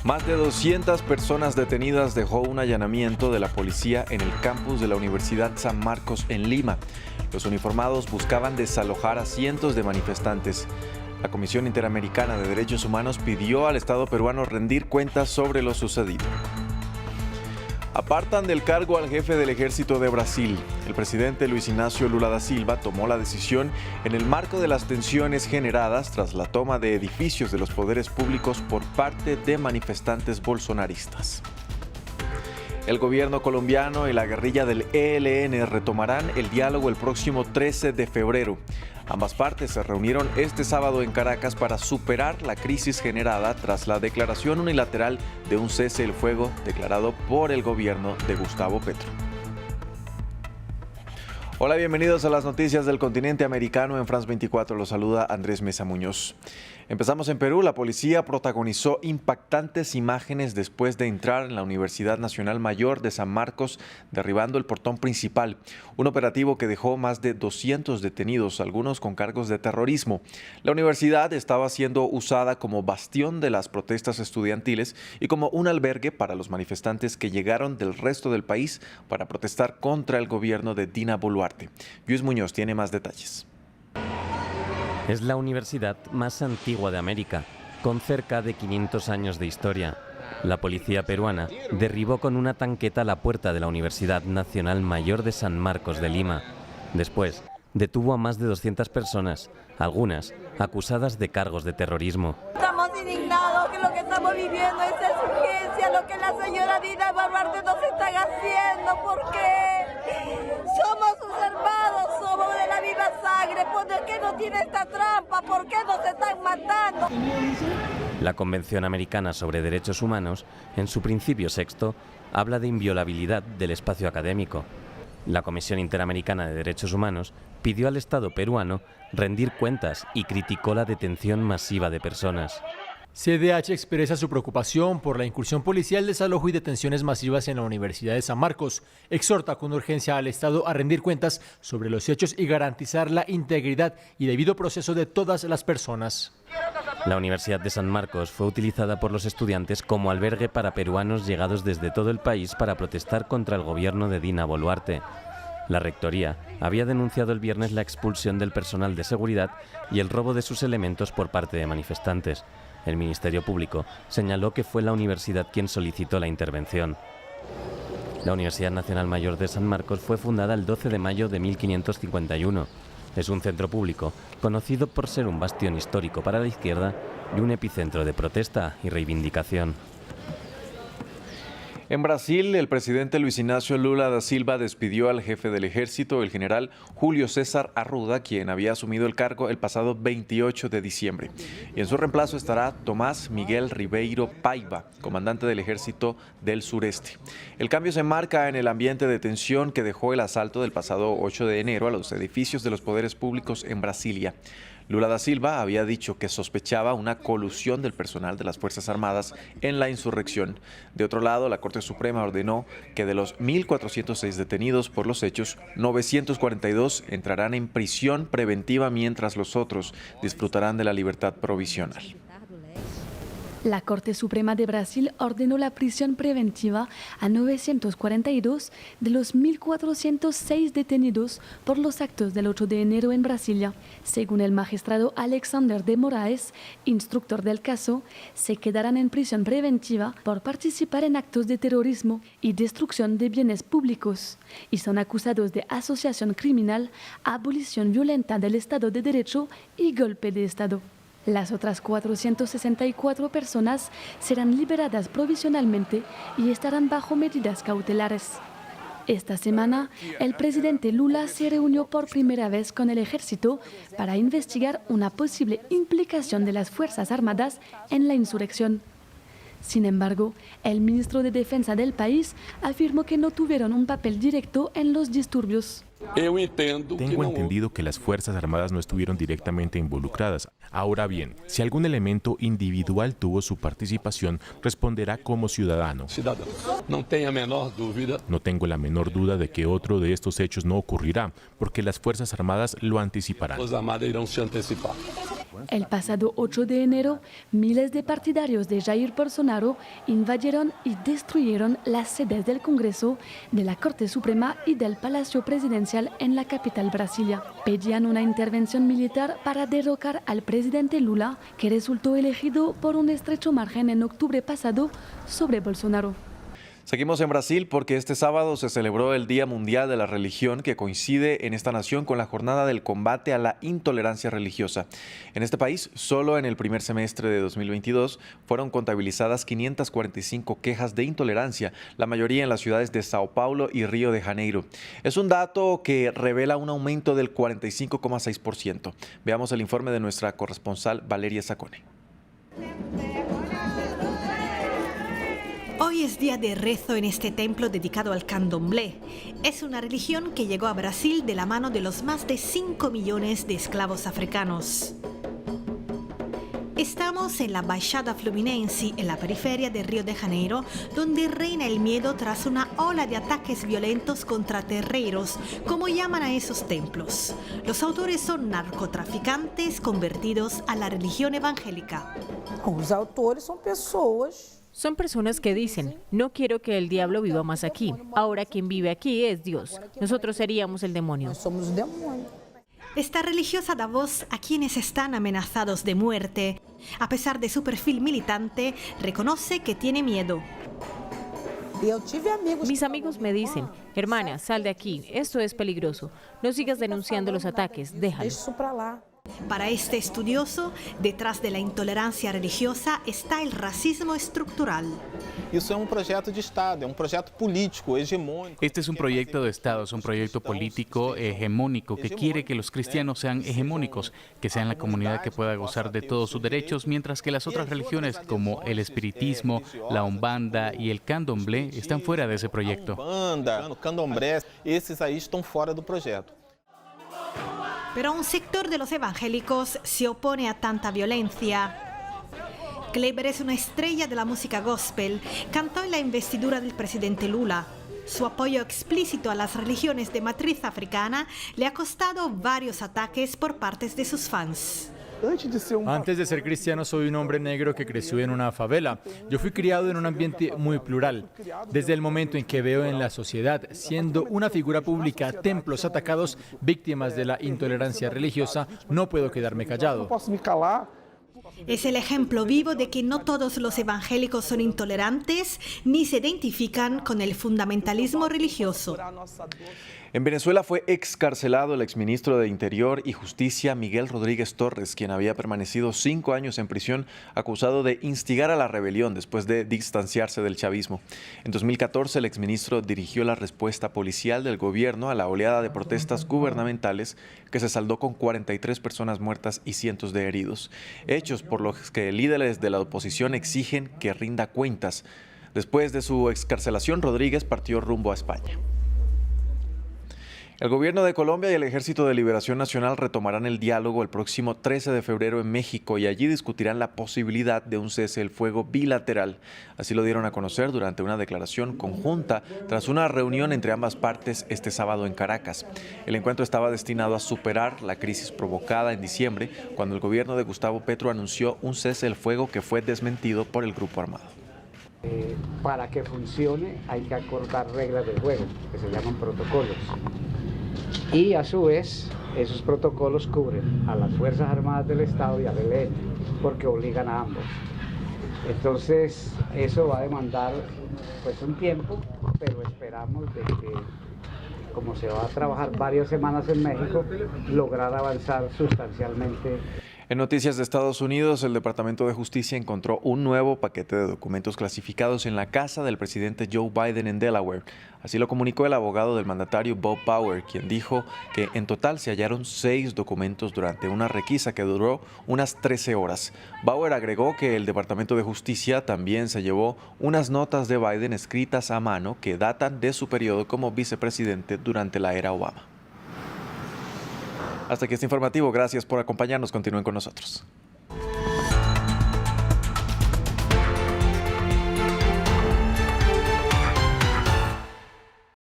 Más de 200 personas detenidas dejó un allanamiento de la policía en el campus de la Universidad San Marcos en Lima. Los uniformados buscaban desalojar a cientos de manifestantes. La Comisión Interamericana de Derechos Humanos pidió al Estado peruano rendir cuentas sobre lo sucedido. Apartan del cargo al jefe del ejército de Brasil. El presidente Luis Ignacio Lula da Silva tomó la decisión en el marco de las tensiones generadas tras la toma de edificios de los poderes públicos por parte de manifestantes bolsonaristas. El gobierno colombiano y la guerrilla del ELN retomarán el diálogo el próximo 13 de febrero. Ambas partes se reunieron este sábado en Caracas para superar la crisis generada tras la declaración unilateral de un cese el fuego declarado por el gobierno de Gustavo Petro. Hola, bienvenidos a las noticias del continente americano. En France 24 los saluda Andrés Mesa Muñoz. Empezamos en Perú. La policía protagonizó impactantes imágenes después de entrar en la Universidad Nacional Mayor de San Marcos, derribando el portón principal. Un operativo que dejó más de 200 detenidos, algunos con cargos de terrorismo. La universidad estaba siendo usada como bastión de las protestas estudiantiles y como un albergue para los manifestantes que llegaron del resto del país para protestar contra el gobierno de Dina Boluarte. Luis Muñoz tiene más detalles. Es la universidad más antigua de América, con cerca de 500 años de historia. La policía peruana derribó con una tanqueta la puerta de la Universidad Nacional Mayor de San Marcos de Lima. Después, detuvo a más de 200 personas, algunas acusadas de cargos de terrorismo. Estamos indignados que lo que estamos viviendo es urgencia, lo que la señora Dina Boluarte nos está haciendo, porque somos sus hermanos, somos de la misma sangre. ¿Por qué no tiene esta trampa? ¿Por qué nos están matando? La Convención Americana sobre Derechos Humanos, en su principio sexto, habla de inviolabilidad del espacio académico. La Comisión Interamericana de Derechos Humanos pidió al Estado peruano rendir cuentas y criticó la detención masiva de personas. CDH expresa su preocupación por la incursión policial, desalojo y detenciones masivas en la Universidad de San Marcos. Exhorta con urgencia al Estado a rendir cuentas sobre los hechos y garantizar la integridad y debido proceso de todas las personas. La Universidad de San Marcos fue utilizada por los estudiantes como albergue para peruanos llegados desde todo el país para protestar contra el gobierno de Dina Boluarte. La rectoría había denunciado el viernes la expulsión del personal de seguridad y el robo de sus elementos por parte de manifestantes. El Ministerio Público señaló que fue la universidad quien solicitó la intervención. La Universidad Nacional Mayor de San Marcos fue fundada el 12 de mayo de 1551. Es un centro público conocido por ser un bastión histórico para la izquierda y un epicentro de protesta y reivindicación. En Brasil, el presidente Luis Ignacio Lula da Silva despidió al jefe del ejército, el general Julio César Arruda, quien había asumido el cargo el pasado 28 de diciembre. Y en su reemplazo estará Tomás Miguel Ribeiro Paiva, comandante del ejército del sureste. El cambio se enmarca en el ambiente de tensión que dejó el asalto del pasado 8 de enero a los edificios de los poderes públicos en Brasilia. Lula da Silva había dicho que sospechaba una colusión del personal de las Fuerzas Armadas en la insurrección. De otro lado, la Corte Suprema ordenó que de los 1.406 detenidos por los hechos, 942 entrarán en prisión preventiva mientras los otros disfrutarán de la libertad provisional. La Corte Suprema de Brasil ordenó la prisión preventiva a 942 de los 1.406 detenidos por los actos del 8 de enero en Brasilia. Según el magistrado Alexander de Moraes, instructor del caso, se quedarán en prisión preventiva por participar en actos de terrorismo y destrucción de bienes públicos y son acusados de asociación criminal, abolición violenta del Estado de Derecho y golpe de Estado. Las otras 464 personas serán liberadas provisionalmente y estarán bajo medidas cautelares. Esta semana, el presidente Lula se reunió por primera vez con el ejército para investigar una posible implicación de las Fuerzas Armadas en la insurrección. Sin embargo, el ministro de Defensa del país afirmó que no tuvieron un papel directo en los disturbios. Tengo entendido que las Fuerzas Armadas no estuvieron directamente involucradas. Ahora bien, si algún elemento individual tuvo su participación, responderá como ciudadano. No tengo la menor duda de que otro de estos hechos no ocurrirá, porque las Fuerzas Armadas lo anticiparán. El pasado 8 de enero, miles de partidarios de Jair Bolsonaro invadieron y destruyeron las sedes del Congreso, de la Corte Suprema y del Palacio Presidencial en la capital Brasilia. Pedían una intervención militar para derrocar al presidente Lula, que resultó elegido por un estrecho margen en octubre pasado sobre Bolsonaro. Seguimos en Brasil porque este sábado se celebró el Día Mundial de la Religión, que coincide en esta nación con la jornada del combate a la intolerancia religiosa. En este país, solo en el primer semestre de 2022 fueron contabilizadas 545 quejas de intolerancia, la mayoría en las ciudades de Sao Paulo y Río de Janeiro. Es un dato que revela un aumento del 45,6%. Veamos el informe de nuestra corresponsal Valeria Sacone. Hoy es día de rezo en este templo dedicado al candomblé. Es una religión que llegó a Brasil de la mano de los más de 5 millones de esclavos africanos. Estamos en la Baixada Fluminense, en la periferia de Río de Janeiro, donde reina el miedo tras una ola de ataques violentos contra terreiros, como llaman a esos templos. Los autores son narcotraficantes convertidos a la religión evangélica. Los autores son personas que dicen, no quiero que el diablo viva más aquí. Ahora quien vive aquí es Dios. Nosotros seríamos el demonio. Esta religiosa da voz a quienes están amenazados de muerte. A pesar de su perfil militante, reconoce que tiene miedo. Mis amigos me dicen, hermana, sal de aquí, esto es peligroso. No sigas denunciando los ataques, déjalo. Para este estudioso, detrás de la intolerancia religiosa está el racismo estructural. Isso é projeto de Estado, projeto político, hegemónico. Este es un proyecto de Estado, es un proyecto político hegemónico que quiere que los cristianos sean hegemónicos, que sean la comunidad que pueda gozar de todos sus derechos, mientras que las otras religiones como el espiritismo, la umbanda y el candomblé están fuera de ese proyecto. Umbanda, o candomblé, esses aí estão fora do projeto. Pero un sector de los evangélicos se opone a tanta violencia. Kleber es una estrella de la música gospel. Cantó en la investidura del presidente Lula. Su apoyo explícito a las religiones de matriz africana le ha costado varios ataques por parte de sus fans. Antes de ser cristiano soy un hombre negro que creció en una favela. Yo fui criado en un ambiente muy plural. Desde el momento en que veo en la sociedad, siendo una figura pública, templos atacados, víctimas de la intolerancia religiosa, no puedo quedarme callado. Es el ejemplo vivo de que no todos los evangélicos son intolerantes ni se identifican con el fundamentalismo religioso. En Venezuela fue excarcelado el exministro de Interior y Justicia Miguel Rodríguez Torres, quien había permanecido 5 años en prisión acusado de instigar a la rebelión después de distanciarse del chavismo. En 2014, el exministro dirigió la respuesta policial del gobierno a la oleada de protestas gubernamentales que se saldó con 43 personas muertas y cientos de heridos. Hechos por los que líderes de la oposición exigen que rinda cuentas. Después de su excarcelación, Rodríguez partió rumbo a España. El gobierno de Colombia y el Ejército de Liberación Nacional retomarán el diálogo el próximo 13 de febrero en México y allí discutirán la posibilidad de un cese el fuego bilateral. Así lo dieron a conocer durante una declaración conjunta tras una reunión entre ambas partes este sábado en Caracas. El encuentro estaba destinado a superar la crisis provocada en diciembre, cuando el gobierno de Gustavo Petro anunció un cese el fuego que fue desmentido por el grupo armado. Para que funcione hay que acordar reglas del juego, que se llaman protocolos. Y a su vez, esos protocolos cubren a las Fuerzas Armadas del Estado y al ELN, porque obligan a ambos. Entonces, eso va a demandar pues un tiempo, pero esperamos de que, como se va a trabajar varias semanas en México, lograr avanzar sustancialmente. En noticias de Estados Unidos, el Departamento de Justicia encontró un nuevo paquete de documentos clasificados en la casa del presidente Joe Biden en Delaware. Así lo comunicó el abogado del mandatario Bob Bauer, quien dijo que en total se hallaron 6 documentos durante una requisa que duró unas 13 horas. Bauer agregó que el Departamento de Justicia también se llevó unas notas de Biden escritas a mano que datan de su periodo como vicepresidente durante la era Obama. Hasta aquí este informativo. Gracias por acompañarnos. Continúen con nosotros.